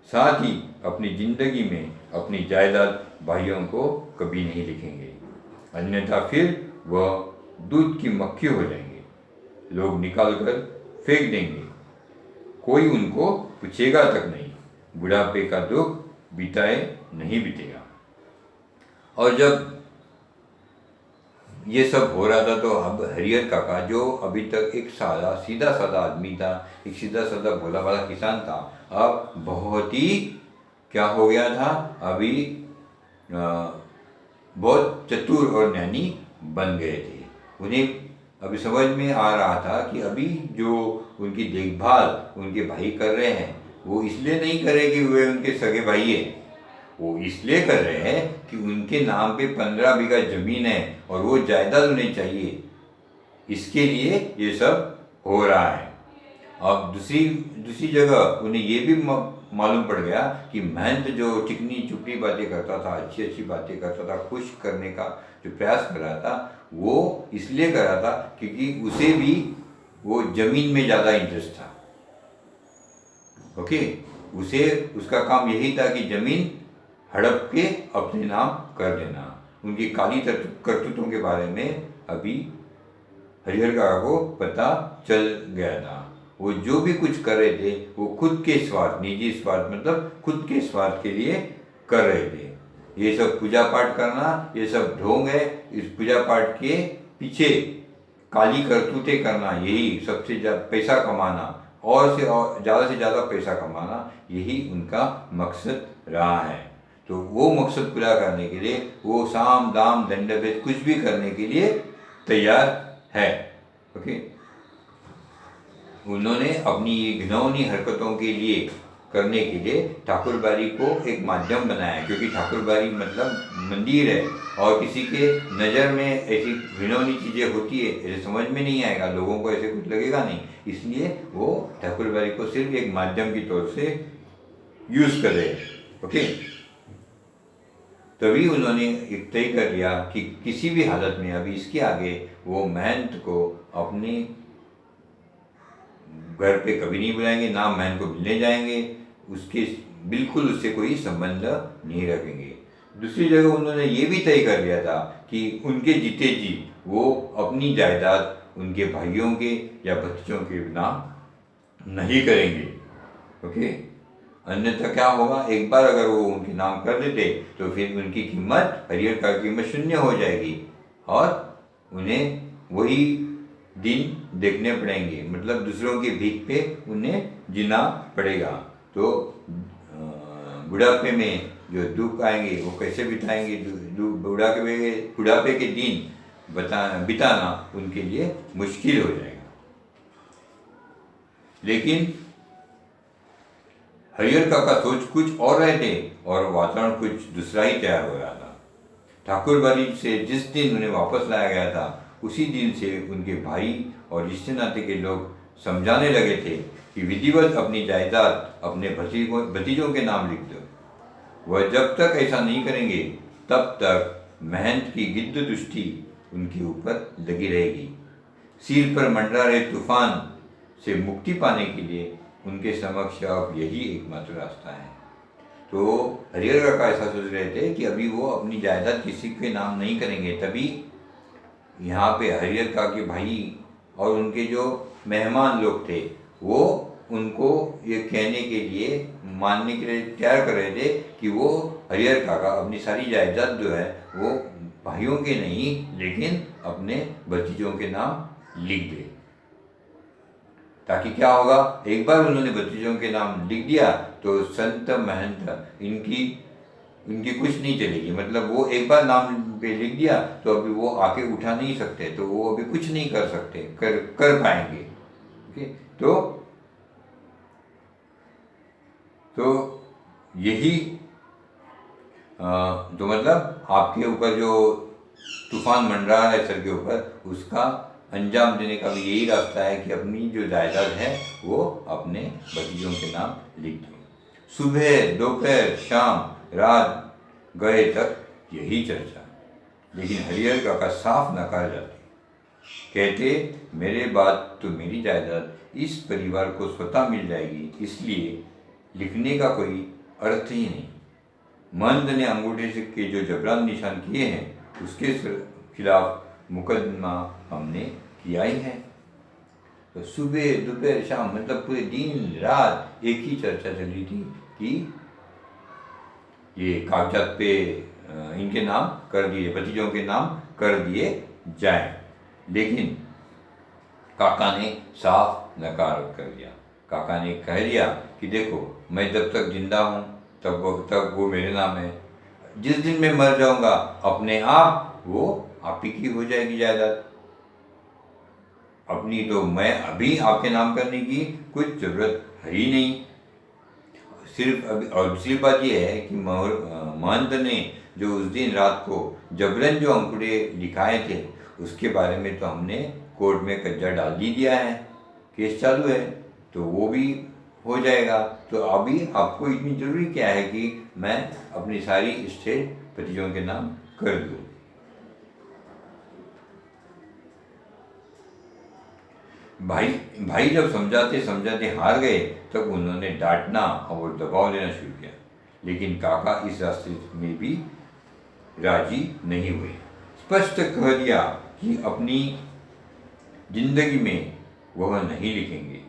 साथ ही अपनी जिंदगी में अपनी जायदाद भाइयों को कभी नहीं लिखेंगे, अन्यथा फिर वह दूध की मक्खी हो जाएंगे। लोग निकाल कर फेंक देंगे, कोई उनको पूछेगा तक नहीं। बुढ़ापे का दुख बिताए नहीं बीतेगा। और जब ये सब हो रहा था तो अब हरिहर काका, जो अभी तक एक सीधा साधा आदमी था, एक सीधा साधा भोला भाला किसान था, अब बहुत ही क्या हो गया था, अभी बहुत चतुर और ज्ञानी बन गए थे। उन्हें अभी समझ में आ रहा था कि अभी जो उनकी देखभाल उनके भाई कर रहे हैं, वो इसलिए नहीं करे कि वे उनके सगे भाई हैं, वो इसलिए कर रहे हैं कि उनके नाम पे 15 बीघा जमीन है और वो जायदाद उन्हें चाहिए। इसके लिए ये सब हो रहा है। अब दूसरी जगह उन्हें ये भी मालूम पड़ गया कि महंत जो चिकनी चुपड़ी बातें करता था, अच्छी अच्छी बातें करता था, खुश करने का जो प्रयास कर रहा था, वो इसलिए कर रहा था क्योंकि उसे भी वो जमीन में ज़्यादा इंटरेस्ट था। ओके, उसका काम यही था कि जमीन हड़प के अपने नाम कर देना। उनकी काली करतूतों के बारे में अभी हरिहर काका को पता चल गया था। वो जो भी कुछ कर रहे थे वो खुद के स्वार्थ, निजी स्वार्थ, मतलब खुद के स्वार्थ के लिए कर रहे थे। ये सब पूजा पाठ करना, ये सब ढोंग है। इस पूजा पाठ के पीछे काली करतूतें करना, यही सबसे ज़्यादा पैसा कमाना और ज़्यादा से ज़्यादा पैसा कमाना, यही उनका मकसद रहा है। तो वो मकसद पूरा करने के लिए वो साम दाम दंड भेद कुछ भी करने के लिए तैयार है। ओके, उन्होंने अपनी घिनौनी हरकतों के लिए करने के लिए ठाकुरबाड़ी को एक माध्यम बनाया, क्योंकि ठाकुरबाड़ी मतलब मंदिर है और किसी के नज़र में ऐसी घिनौनी चीज़ें होती है, ऐसे समझ में नहीं आएगा, लोगों को ऐसे कुछ लगेगा नहीं, इसलिए वो ठाकुरबाड़ी को सिर्फ एक माध्यम की तौर से यूज़ कर रहे हैं। ओके, तभी उन्होंने एक तय कर लिया कि किसी भी हालत में अभी इसके आगे वो महंत को अपने घर पे कभी नहीं बुलाएंगे, ना महंत को मिलने जाएंगे, बिल्कुल उससे कोई संबंध नहीं रखेंगे। दूसरी जगह उन्होंने ये भी तय कर लिया था कि उनके जीते जी वो अपनी जायदाद उनके भाइयों के या भतीजों के नाम नहीं करेंगे। ओके, अन्यथा क्या होगा, एक बार अगर वो उनके नाम कर देते तो फिर उनकी कीमत, हरिहर का कीमत शून्य हो जाएगी और उन्हें वही दिन देखने पड़ेंगे, मतलब दूसरों की भीख पे उन्हें जीना पड़ेगा। तो बुढ़ापे में जो दुख आएंगे वो कैसे बिताएंगे, बुढ़ापे के दिन बिताना उनके लिए मुश्किल हो जाएगा। लेकिन हरिहर काका सोच कुछ और रहे थे और वातावरण कुछ दूसरा ही तैयार हो रहा था। ठाकुरबाड़ी से जिस दिन उन्हें वापस लाया गया था, उसी दिन से उनके भाई और रिश्ते नाते के लोग समझाने लगे थे कि विधिवत अपनी जायदाद अपने भतीजों के नाम लिख दो। वह जब तक ऐसा नहीं करेंगे तब तक महंत की गिद्ध दृष्टि उनके ऊपर लगी रहेगी। सिर पर मंडरा रहे तूफान से मुक्ति पाने के लिए उनके समक्ष अब यही एकमात्र रास्ता है। तो हरिहर काका ऐसा सोच रहे थे कि अभी वो अपनी जायदाद किसी के नाम नहीं करेंगे। तभी यहाँ पे हरिहर काका के भाई और उनके जो मेहमान लोग थे वो उनको ये कहने के लिए, मानने के लिए तैयार कर रहे थे कि वो हरिहर काका अपनी सारी जायदाद जो है वो भाइयों के नहीं लेकिन अपने भतीजों के नाम लिख दे। ताकि क्या होगा, एक बार उन्होंने भतीजों के नाम लिख दिया तो संत महंत इनकी कुछ नहीं चलेगी। मतलब वो एक बार नाम पे लिख दिया तो अभी वो आके उठा नहीं सकते, तो वो अभी कुछ नहीं कर सकते, कर पाएंगे। ओके, तो यही तो मतलब आपके ऊपर जो तूफान मंडरा है सर के ऊपर, उसका अंजाम देने का भी यही रास्ता है कि अपनी जो जायदाद है वो अपने भतीजों के नाम लिख दो। सुबह दोपहर शाम रात गए तक यही चर्चा, लेकिन हरिहर काका साफ नकार जाते। कहते मेरे बाद तो मेरी जायदाद इस परिवार को स्वतः मिल जाएगी, इसलिए लिखने का कोई अर्थ ही नहीं। महंत ने अंगूठे से के जो जबरान निशान किए हैं उसके खिलाफ मुकदमा हमने किया ही है। तो सुबह दोपहर शाम मतलब पूरे दिन रात एक ही चर्चा चल रही थी कि ये कागजात पे इनके नाम कर दिए, भतीजों के नाम कर दिए जाएं। लेकिन काका ने साफ नकार कर दिया। काका ने कह दिया कि देखो मैं जब तक जिंदा हूँ तब वो मेरे नाम है, जिस दिन मैं मर जाऊंगा अपने आप वो आप ही की हो जाएगी जायदाद। अपनी तो मैं अभी आपके नाम करने की कुछ जरूरत है ही नहीं। सिर्फ अभी, और दूसरी बात यह है कि महंत ने जो उस दिन रात को जबरन जो अंगूठे लिखाए थे उसके बारे में तो हमने कोर्ट में कज्जा डाल ही दिया है, केस चालू है, तो वो भी हो जाएगा। तो अभी आपको इतनी जरूरी क्या है कि मैं अपनी सारी स्टेट भतीजों के नाम कर दूँ। भाई जब समझाते हार गए तब उन्होंने डांटना और दबाव देना शुरू किया, लेकिन काका इस रास्ते में भी राजी नहीं हुए। स्पष्ट कह दिया कि अपनी जिंदगी में वह नहीं लिखेंगे।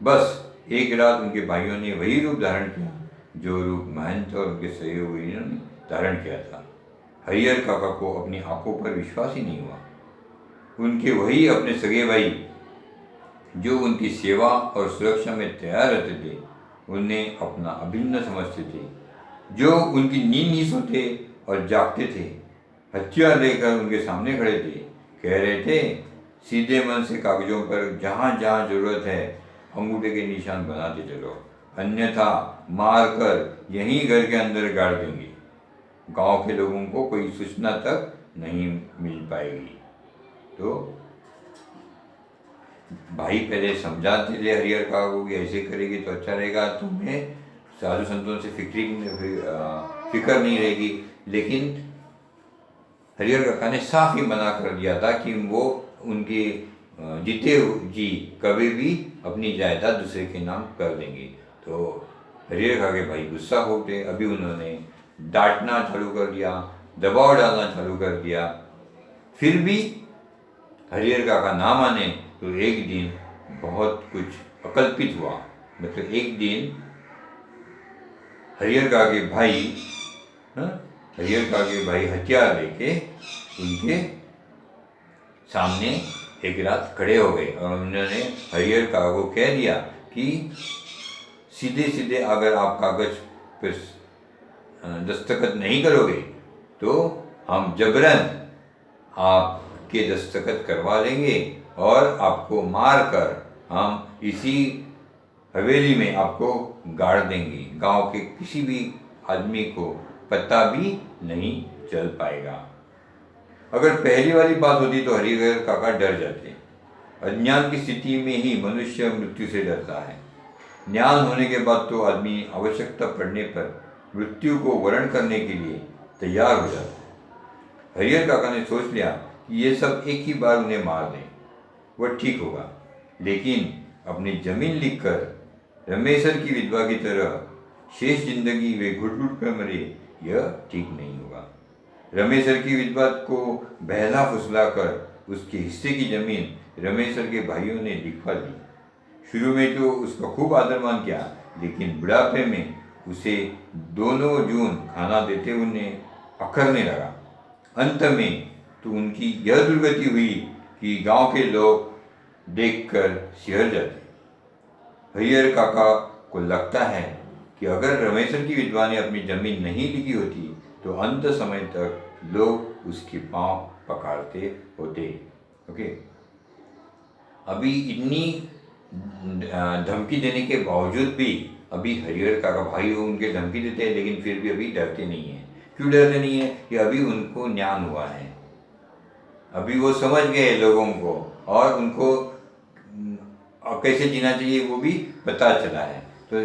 बस एक रात उनके भाइयों ने वही रूप धारण किया जो रूप महंत और उनके सहयोगियों ने धारण किया था। हरिहर काका को अपनी आंखों पर विश्वास ही नहीं हुआ। उनके वही अपने सगे भाई जो उनकी सेवा और सुरक्षा में तैयार रहते थे उन्हें अपना अभिन्न समझते थे, जो उनकी नींद ही सोते और जागते थे, हथियार लेकर उनके सामने खड़े थे, कह रहे थे सीधे मन से कागजों पर जहाँ जहाँ जरूरत है अंगूठे के निशान बनाते चलो, अन्यथा मार कर यहीं घर के अंदर गाड़ देंगे। गांव के लोगों को कोई सूचना तक नहीं मिल पाएगी। तो भाई पहले समझाते थे हरिहर काका को कि ऐसे करेगी तो अच्छा रहेगा, तुम्हें साधु संतों से फिक्र नहीं रहेगी। लेकिन हरिहर काका ने साफ ही मना कर दिया था कि वो उनके जीते जी कभी भी अपनी जायदाद दूसरे के नाम कर देंगे। तो हरिहर काका के भाई गुस्सा हो गए। अभी उन्होंने डांटना चालू कर दिया, दबाव डालना चालू कर दिया। फिर भी हरिहर काका ना माने तो एक दिन बहुत कुछ अकल्पित हुआ। मतलब एक दिन हरिहर काका के भाई हथियार लेके उनके सामने एक रात खड़े हो गए और उन्होंने हरिहर काका को कह दिया कि सीधे सीधे अगर आप कागज पर दस्तखत नहीं करोगे तो हम जबरन आपके दस्तखत करवा लेंगे और आपको मार कर हम इसी हवेली में आपको गाड़ देंगे। गांव के किसी भी आदमी को पता भी नहीं चल पाएगा। अगर पहली वाली बात होती तो हरिहर काका डर जाते। अज्ञान की स्थिति में ही मनुष्य मृत्यु से डरता है। ज्ञान होने के बाद तो आदमी आवश्यकता पड़ने पर मृत्यु को वरण करने के लिए तैयार हो जाता है। हरिहर काका ने सोच लिया कि ये सब एक ही बार उन्हें मार दें, वह ठीक होगा, लेकिन अपनी जमीन लिखकर रमेशर की विधवा की तरह शेष जिंदगी वे घुट घुट कर मरे, यह ठीक नहीं होगा। रमेशर की विधवा को बहला फुसला कर उसके हिस्से की जमीन रमेशर के भाइयों ने लिखवा ली। शुरू में तो उसका खूब आदर मान किया, लेकिन बुढ़ापे में उसे दोनों जून खाना देते उन्हें अखरने लगा। अंत में तो उनकी यह दुर्गति हुई कि गांव के लोग देखकर सिहर जाते। हरिहर काका को लगता है कि अगर रमेशर की विधवा ने अपनी जमीन नहीं लिखी होती तो अंत समय तक लोग उसके पांव पकड़ते होते। ओके, अभी इतनी धमकी देने के बावजूद भी अभी हरिहर काका भाई हो उनके धमकी देते हैं, लेकिन फिर भी अभी डरते नहीं हैं। क्यों डरते नहीं है? कि अभी उनको ज्ञान हुआ है, अभी वो समझ गए लोगों को, और उनको कैसे जीना चाहिए वो भी पता चला है। तो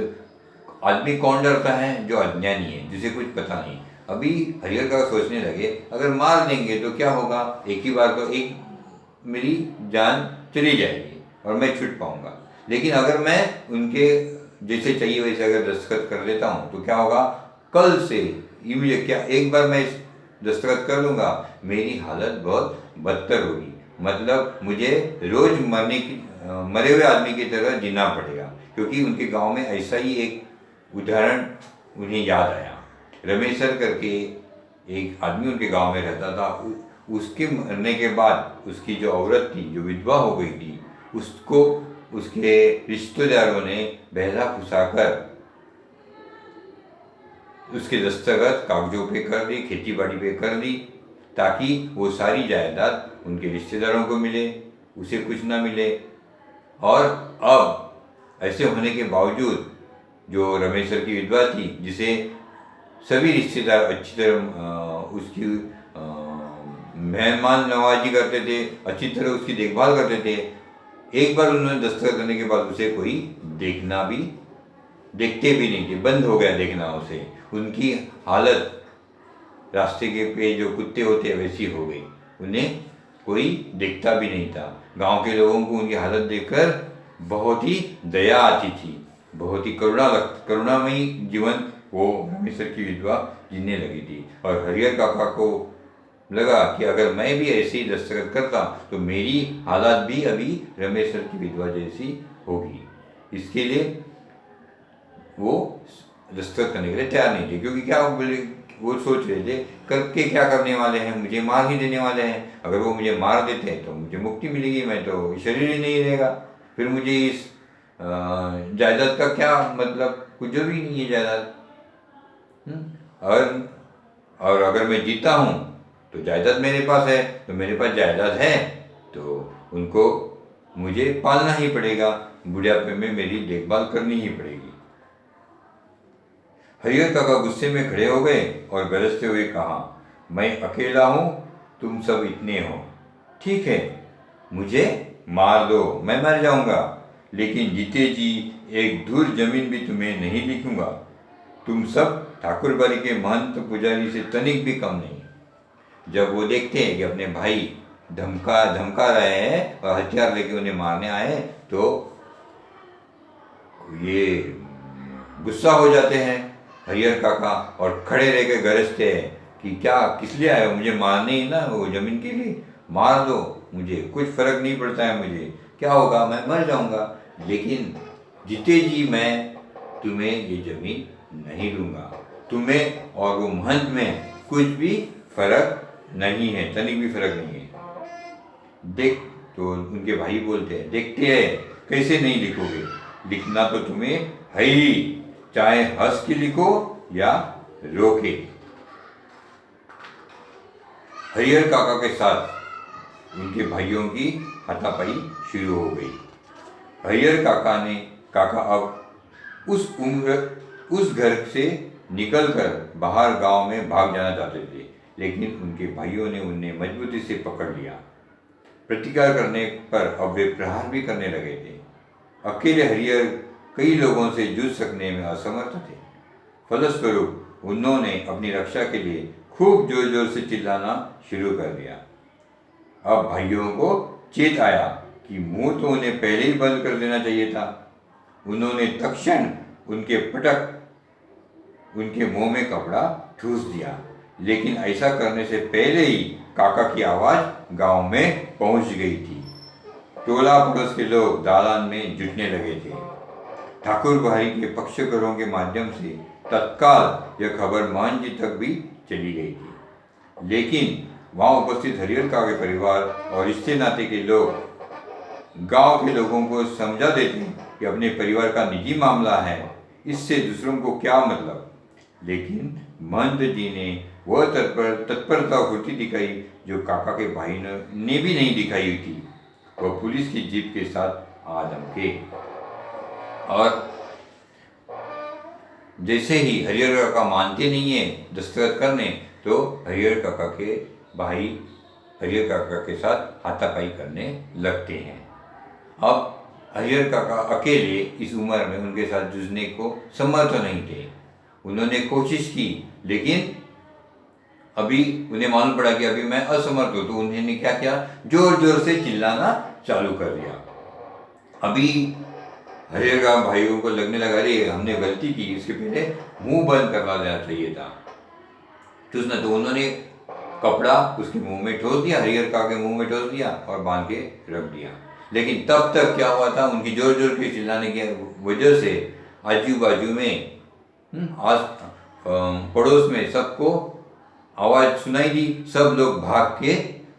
आदमी कौन डरता है? जो अज्ञानी है, जिसे कुछ पता नहीं। अभी हरिहर काका सोचने लगे अगर मार देंगे तो क्या होगा, एक ही बार तो एक मेरी जान चली जाएगी और मैं छूट पाऊंगा, लेकिन अगर मैं उनके जैसे चाहिए वैसे अगर दस्तखत कर देता हूँ तो क्या होगा, कल से इमीडिएट क्या एक बार मैं दस्तखत कर लूँगा, मेरी हालत बहुत बदतर होगी। मतलब मुझे रोज मरे हुए आदमी की तरह जीना पड़ेगा, क्योंकि उनके गांव में ऐसा ही एक उदाहरण उन्हें याद आया। रमेशर करके एक आदमी उनके गांव में रहता था, उसके मरने के बाद उसकी जो औरत थी, जो विधवा हो गई थी, उसको उसके रिश्तेदारों ने बहला फुसाकर उसके दस्तखत कागजों पे कर दी, खेती बाड़ी पे कर दी, ताकि वो सारी जायदाद उनके रिश्तेदारों को मिले, उसे कुछ ना मिले। और अब ऐसे होने के बावजूद जो रमेशर की विधवा थी, जिसे सभी रिश्तेदार अच्छी तरह उसकी मेहमान नवाजी करते थे, अच्छी तरह उसकी देखभाल करते थे, एक बार उन्होंने दस्तखत करने के बाद उसे कोई देखते भी नहीं थे, बंद हो गया देखना उसे। उनकी हालत रास्ते के पे जो कुत्ते होते हैं वैसी हो गई, उन्हें कोई देखता भी नहीं था। गांव के लोगों को उनकी हालत देखकर बहुत ही दया आती थी, बहुत ही करुणामयी जीवन वो रमेशर की विधवा जीने लगी थी। और हरिहर काका को लगा कि अगर मैं भी ऐसे ही दस्तखत करता तो मेरी हालत भी अभी रमेशर की विधवा जैसी होगी। इसके लिए वो दस्तखत करने के लिए तैयार नहीं थे, क्योंकि क्या वो सोच रहे थे करके क्या करने वाले हैं, मुझे मार ही देने वाले हैं। अगर वो मुझे मार देते हैं तो मुझे मुक्ति मिलेगी, मैं तो शरीर ही नहीं रहेगा, फिर मुझे इस जायदाद का क्या मतलब, कुछ जरूरी नहीं है जायदाद। और अगर मैं जीता हूँ तो जायदाद मेरे पास है, तो मेरे पास जायदाद है तो उनको मुझे पालना ही पड़ेगा, बुढ़ापे में मेरी देखभाल करनी ही पड़ेगी। हरिहर काका गुस्से में खड़े हो गए और गरजते हुए कहा, मैं अकेला हूँ, तुम सब इतने हो, ठीक है मुझे मार दो, मैं मर जाऊंगा, लेकिन जीते जी एक धूर जमीन भी तुम्हें नहीं लिखूंगा। तुम सब ठाकुरबाड़ी के महंत पुजारी से तनिक भी कम नहीं। जब वो देखते हैं कि अपने भाई धमका रहे हैं और हथियार लेके उन्हें मारने आए, तो ये गुस्सा हो जाते हैं हरिहर काका और खड़े रह के गरजते हैं कि क्या किस लिए आए हो, मुझे मारने ही ना, वो जमीन के लिए मार दो, मुझे कुछ फर्क नहीं पड़ता है, मुझे क्या होगा, मैं मर जाऊंगा, लेकिन जीते जी मैं तुम्हें ये जमीन नहीं दूंगा। तुम्हें और वो महंत में कुछ भी फर्क नहीं है, तनिक भी फर्क नहीं है। देख, तो उनके भाई बोलते हैं, देखते हैं कैसे नहीं लिखोगे, लिखना तो तुम्हें है ही, चाहे हंस के लिखो या रो के। हरिहर काका के साथ उनके भाइयों की हाथापाई शुरू हो गई। हरिहर काका अब उस घर से निकलकर बाहर गांव में भाग जाना चाहते थे, लेकिन उनके भाइयों ने उन्हें मजबूती से पकड़ लिया। प्रतिकार करने पर अब वे प्रहार भी करने लगे थे। अकेले हरिहर कई लोगों से जूझ सकने में असमर्थ थे। फलस्वरूप उन्होंने अपनी रक्षा के लिए खूब जोर जोर से चिल्लाना शुरू कर दिया। अब भाइयों को चेत आया कि मुंह तो उन्हें पहले ही बंद कर देना चाहिए था। उन्होंने तत्क्षण उनके मुंह में कपड़ा ठूस दिया, लेकिन ऐसा करने से पहले ही काका की आवाज गांव में पहुंच गई थी। टोला पड़ोस के लोग दालान में जुटने लगे थे। ठाकुर बाड़ी के पक्षकारों के माध्यम से तत्काल यह खबर मान जी तक भी चली गई थी, लेकिन वहां उपस्थित हरिहर का के परिवार और रिश्ते नाते के लोग गांव के लोगों को समझा देते कि अपने परिवार का निजी मामला है, इससे दूसरों को क्या मतलब। लेकिन महंत जी ने वह तत्परता फुर्ती दिखाई जो काका के भाई ने भी नहीं दिखाई हुई थी। वह पुलिस की जीप के साथ आ धमके और जैसे ही हरिहर काका मानते नहीं है दस्तखत करने, तो हरिहर काका के भाई हरिहर काका के साथ हाथापाई करने लगते हैं। अब हरिहर काका अकेले इस उम्र में उनके साथ जूझने को समर्थ नहीं थे। उन्होंने कोशिश की, लेकिन अभी उन्हें मालूम पड़ा कि अभी मैं असमर्थ हूँ, तो उन्होंने क्या किया, जोर जोर से चिल्लाना चालू कर दिया। अभी हरिहर का भाइयों को लगने लगा अरे हमने गलती की, इसके पहले मुंह बंद करवा देना चाहिए था। तो उन्होंने कपड़ा उसके मुंह में ठोस दिया, हरिहर का के मुंह में ठोस दिया और बांध के रख दिया। लेकिन तब तक क्या हुआ था, उनकी जोर जोर के चिल्लाने की वजह से आजू बाजू में पड़ोस में सबको आवाज सुनाई दी। सब लोग भाग के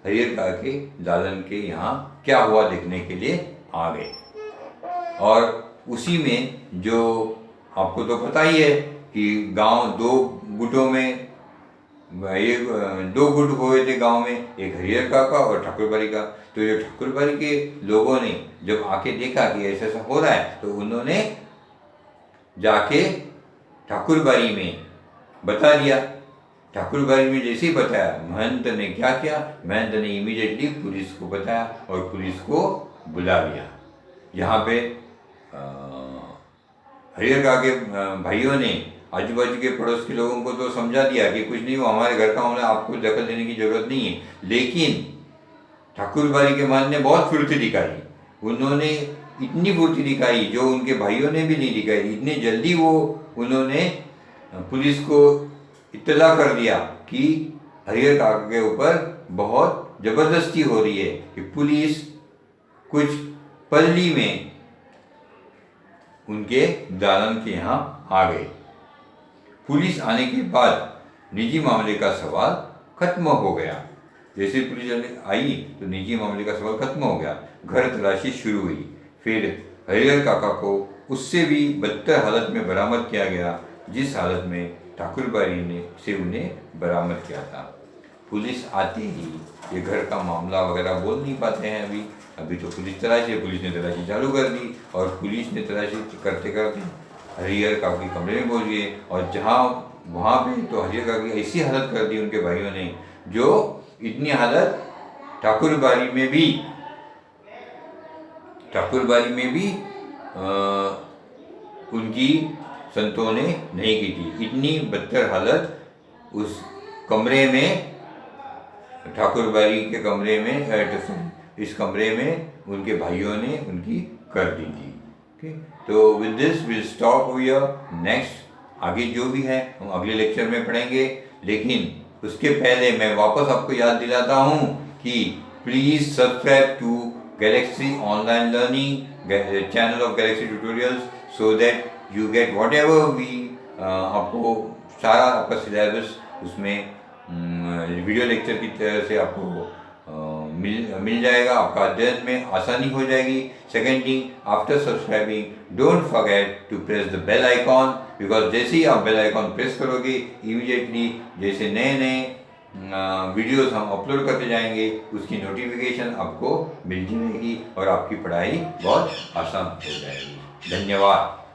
हरिहर का के दालन के यहाँ क्या हुआ देखने के लिए आ गए। और उसी में जो आपको तो पता ही है कि गांव दो गुटों में, ये दो गुट हुए थे गांव में, एक हरिहर काका और ठाकुरबाड़ी का। तो जो ठाकुरबाड़ी के लोगों ने जब आके देखा कि ऐसा ऐसा हो रहा है, तो उन्होंने जाके ठाकुरबाड़ी में बता दिया। ठाकुरबाड़ी में जैसे ही बताया, महंत ने क्या किया, महंत ने इमीडिएटली पुलिस को बताया और पुलिस को बुला लिया। यहाँ पे हरिहर का के भाइयों ने आजू बाजू के पड़ोस के लोगों को तो समझा दिया कि कुछ नहीं, वो हमारे घर का मामला, आपको दखल देने की जरूरत नहीं है। लेकिन ठाकुरबाड़ी के महंत ने बहुत फुर्ती दिखाई। उन्होंने इतनी फुर्ती दिखाई जो उनके भाइयों ने भी नहीं दिखाई। इतने जल्दी वो उन्होंने पुलिस को इत्तला कर दिया कि हरिहर काका के ऊपर बहुत जबरदस्ती हो रही है, कि पुलिस कुछ पल्ली में उनके दालन के यहाँ आ गए। पुलिस आने के बाद निजी मामले का सवाल खत्म हो गया। जैसे पुलिस आई तो निजी मामले का सवाल खत्म हो गया। घर तलाशी शुरू हुई। फिर हरिहर काका को उससे भी बदतर हालत में बरामद किया गया, जिस हालत में ठाकुरबाड़ी ने से उन्हें बरामद किया था। पुलिस आते ही ये घर का मामला वगैरह बोल नहीं पाते हैं। अभी तो पुलिस ने तलाशी चालू कर दी और पुलिस ने तलाशी करते करते हरिहर काका के कमरे में पहुंच गए। और वहाँ पे तो हरिहर काका की ऐसी हालत कर दी उनके भाइयों ने, जो इतनी हालत ठाकुरबाड़ी में भी उनकी संतों ने नहीं की थी। इतनी बदतर हालत उस कमरे में, ठाकुरबाड़ी के कमरे में, इस कमरे में उनके भाइयों ने उनकी कर दी थी। तो with this will stop here. Next आगे जो भी है हम अगले लेक्चर में पढ़ेंगे। लेकिन उसके पहले मैं वापस आपको याद दिलाता हूँ कि please subscribe to Galaxy online learning channel of Galaxy tutorials, so that you get whatever we, आपको सारा आपका सिलेबस उसमें वीडियो लेक्चर की तरह से आपको मिल जाएगा। आपका अध्ययन में आसानी हो जाएगी। Second thing, after subscribing don't forget to press the bell icon, because जैसे ही आप बेल आइकॉन प्रेस करोगे, इमीडिएटली जैसे नए वीडियोस हम अपलोड करते जाएंगे, उसकी नोटिफिकेशन आपको मिल जाएगी और आपकी पढ़ाई बहुत आसान हो जाएगी। धन्यवाद।